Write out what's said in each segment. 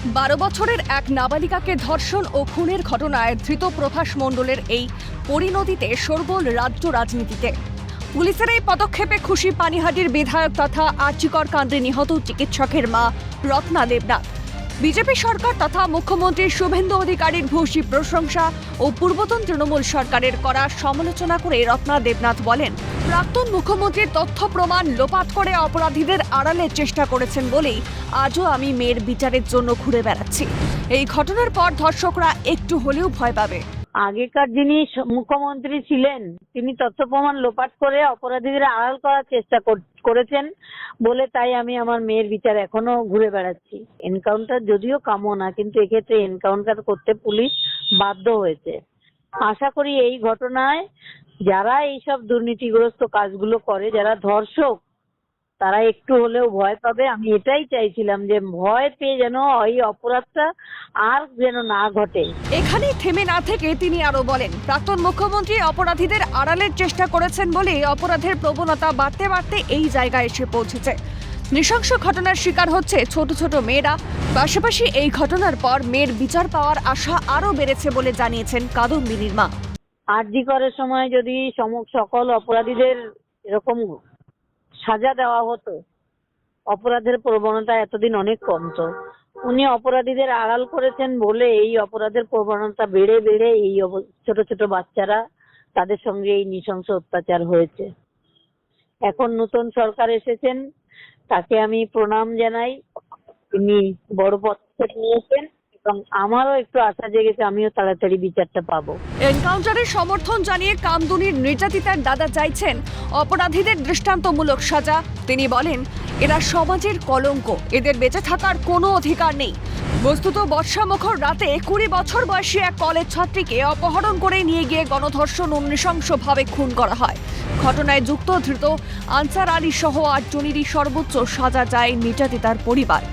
12 বছরের এক নাবালিকাকে ধর্ষণ ও খুনের ঘটনায় ধৃত প্রভাস মণ্ডলের এই পরিণতিতে শোরগোল রাজ্য রাজনীতিতে। পুলিশের এই পদক্ষেপে খুশি পানিহাটির বিধায়ক তথা আর্চিকর কাণ্ডে নিহত চিকিৎসকের মা রত্না দেবনাথ। বিজেপি সরকার তথা মুখ্যমন্ত্রী শুভেন্দু অধিকারীর ভূয়সী প্রশংসা ও পূর্বতন তৃণমূল সরকারের করা সমালোচনা করে রত্না দেবনাথ বলেন, প্রাক্তন মুখ্যমন্ত্রীর তথ্য প্রমাণ লোপাট করে অপরাধীদের আড়ালের চেষ্টা করেছেন বলেই আজও আমি মেয়ের বিচারের জন্য ঘুরে বেড়াচ্ছি। এই ঘটনার পর ধর্ষকরা একটু হলেও ভয় পাবে। আগেকার যিনি মুখ্যমন্ত্রী ছিলেন তিনি তথ্য প্রমাণ লোপাট করে অপরাধীদের আড়াল করার চেষ্টা করেছেন বলে তাই আমি আমার মেয়ের বিচার এখনো ঘুরে বেড়াচ্ছি। এনকাউন্টার যদিও কাম্য না, কিন্তু এক্ষেত্রে এনকাউন্টার করতে পুলিশ বাধ্য হয়েছে। আশা করি এই ঘটনায় যারা এইসব দুর্নীতিগ্রস্ত কাজগুলো করে, যারা ধর্ষক, তারা একটু হলেও ভয় পাবে। আমি এটাই চাইছিলাম যে ভয় পেয়ে যেন এই অপরাধটা আর যেন না ঘটে। এখানেই থেমে না থেকে তিনি আরো বলেন, প্রাক্তন মুখ্যমন্ত্রী অপরাধীদের আড়ালের চেষ্টা করেছেন বলে অপরাধের প্রবণতা বাড়তে বাড়তে এই জায়গায় এসে পৌঁছেছে। নৃশংস ঘটনার শিকার হচ্ছে ছোট ছোট মেয়েরা। পাশাপাশি এই ঘটনার পর মেয়ের বিচার পাওয়ার আশা আরো বেড়েছে বলে জানিয়েছেন কাদম্বিনীর মা। আরজি করার সময় যদি সকল অপরাধীদের এরকম সাজা দেওয়া হতো, অপরাধের প্রবণতা এতদিন অনেক কমতো। উনি অপরাধীদের আড়াল করেছেন বলে এই অপরাধের প্রবণতা বেড়ে বেড়ে এই ছোট ছোট বাচ্চারা, তাদের সঙ্গে এই নৃশংস অত্যাচার হয়েছে। এখন নতুন সরকার এসেছেন, তাকে আমি প্রণাম জানাই। তিনি বড় পদক্ষেপ নিয়েছেন এবং আমারও একটু আশা জেগেছে আমিও তাড়াতাড়ি বিচারটা পাবো। এনকাউন্টারের সমর্থন জানিয়ে কামদুনির নির্যাতিতার দাদা চাইছেন অপরাধীদের দৃষ্টান্তমূলক সাজা। তিনি বলেন, এরা সমাজের কলঙ্ক, এদের বেঁচে থাকার কোনো অধিকার নেই। বস্তুত বর্ষামুখর রাতে 20 বছর বয়সী এক কলেজ ছাত্রীকে অপহরণ করে নিয়ে গিয়ে গণধর্ষণ ও নৃশংসভাবে খুন করা হয়। ঘটনায় যুক্ত ধৃত আনসার আলী সহ 8 জনেরই সর্বোচ্চ সাজা চায় নির্যাতিতার পরিবার।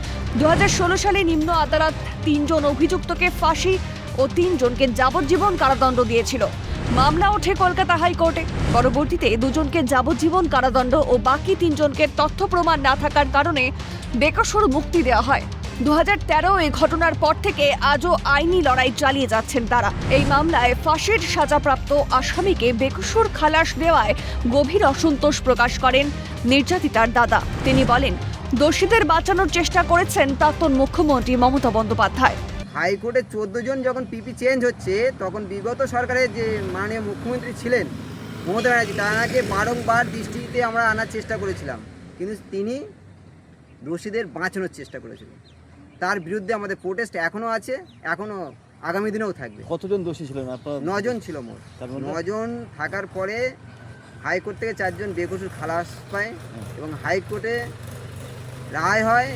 2016 সালে নিম্ন আদালত 3 জন অভিযুক্তকে ফাঁসি ও 3 জনকে যাবজ্জীবন কারাদণ্ড দিয়েছিল। মামলা ওঠে কলকাতা হাইকোর্টে। পরবর্তীতে 2 জনকে যাবজ্জীবন কারাদণ্ড ও বাকি 3 জনকে তথ্য প্রমাণ না থাকার কারণে বেকসুর মুক্তি দেওয়া হয়। 2013 এই ঘটনার পর থেকে আজও আইনি লড়াই চালিয়ে যাচ্ছেন তারা। এই মামলায় ফাঁসির সাজাপ্রাপ্ত আসামিকে বেকসুর খালাস দেওয়ায় গভীর অসন্তোষ প্রকাশ করেন নির্যাতিতার দাদা। তিনি বলেন, দোষীদের বাঁচানোর চেষ্টা করেছেন প্রাক্তন মুখ্যমন্ত্রী মমতা বন্দ্যোপাধ্যায়। হাইকোর্টে 14 জন যখন পিপি চেঞ্জ হচ্ছে, তখন বিগত সরকারের যে মাননীয় মুখ্যমন্ত্রী ছিলেন মমতা ব্যানার্জি, তাকে বারংবার দৃষ্টিতে আমরা আনার চেষ্টা করেছিলাম, কিন্তু তিনি দোষীদের বাঁচানোর চেষ্টা করেছিলেন। তার বিরুদ্ধে আমাদের প্রোটেস্ট এখনও আছে, এখনও আগামী দিনেও থাকবে। কতজন দোষী ছিলেন আপনার? 9 জন ছিল মোট। 9 জন থাকার পরে হাইকোর্ট থেকে 4 জন বেকসুর খালাস পায় এবং হাইকোর্টে রায় হয়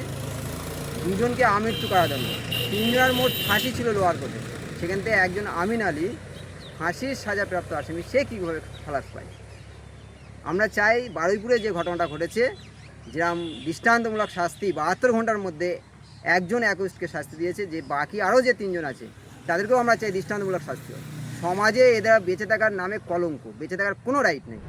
2 জনকে আমৃত্যু কারাদণ্ড। 3 জনের মোট ফাঁসি ছিল লোয়ার কোর্টে। সেখান থেকে একজন আমিন আলী ফাঁসির সাজাপ্রাপ্ত আসামি, সে কীভাবে খালাস পায়? আমরা চাই বারুইপুরে যে ঘটনাটা ঘটেছে, যেরকম দৃষ্টান্তমূলক শাস্তি 72 ঘন্টার মধ্যে একজন অ্যাকিউজডকে শাস্তি দিয়েছে, যে বাকি আরও যে 3 জন আছে তাদেরকেও আমরা চাই দৃষ্টান্তমূলক শাস্তি। সমাজে এদের বেঁচে থাকার নামে কলঙ্ক, বেঁচে থাকার কোনো রাইট নেই।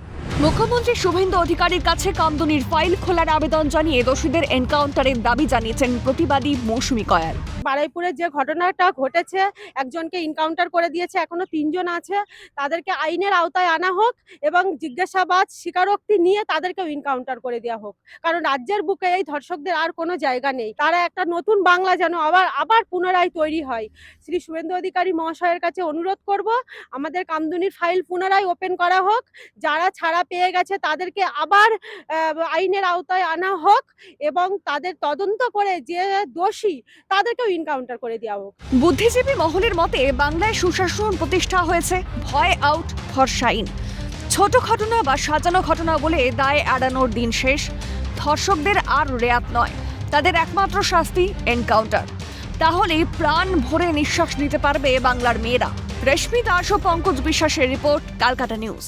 মুখ্যমন্ত্রী শুভেন্দু অধিকারীর কাছে কামদুনির ফাইল খোলার আবেদন জানিয়ে দোষীদের এনকাউন্টারের দাবি জানিয়েছেন প্রতিবাদী মৌসুমী কয়াল। বারুইপুরে যে ঘটনাটা ঘটেছে, একজনকে এনকাউন্টার করে দিয়েছে, এখনো 3 জন আছে। তাদেরকে আইনের আওতায় আনা হোক এবং জিজ্ঞাসাবাদ স্বীকারোক্তি নিয়ে তাদেরকেও এনকাউন্টার করে দেওয়া হোক। কারণ রাজ্যের বুকে এই ধর্ষকদের আর কোনো জায়গা নেই। তারা একটা নতুন বাংলা যেন আবার পুনরায় তৈরি হয়। শ্রী শুভেন্দু অধিকারী মহাশয়ের কাছে অনুরোধ করব, আমাদের কামদুনির ফাইল পুনরায় ওপেন করা হোক। যারা ছাড়া পেয়ে গেছে তাদেরকে আবার আইনের আওতায় আনা হোক এবং তাদের তদন্ত করে যে দোষী তাদেরকেও এনকাউন্টার করে দেওয়া হোক। বুদ্ধিজীবী মহলের মতে বাংলায় সুশাসন প্রতিষ্ঠা হয়েছে, ভয় আউট ভরসা ইন। ছোট ঘটনা বা সাজানো ঘটনা বলে দায় এড়ানোর দিন শেষ। ধর্ষকদের আর রেয়াত নয়, তাদের একমাত্র শাস্তি এনকাউন্টার। তাহলে প্রাণ ভরে নিঃশ্বাস নিতে পারবে বাংলার মেয়েরা। রেশমি দাস ও পঙ্কজ বিশ্বাসের রিপোর্ট, ক্যালকাটা নিউজ।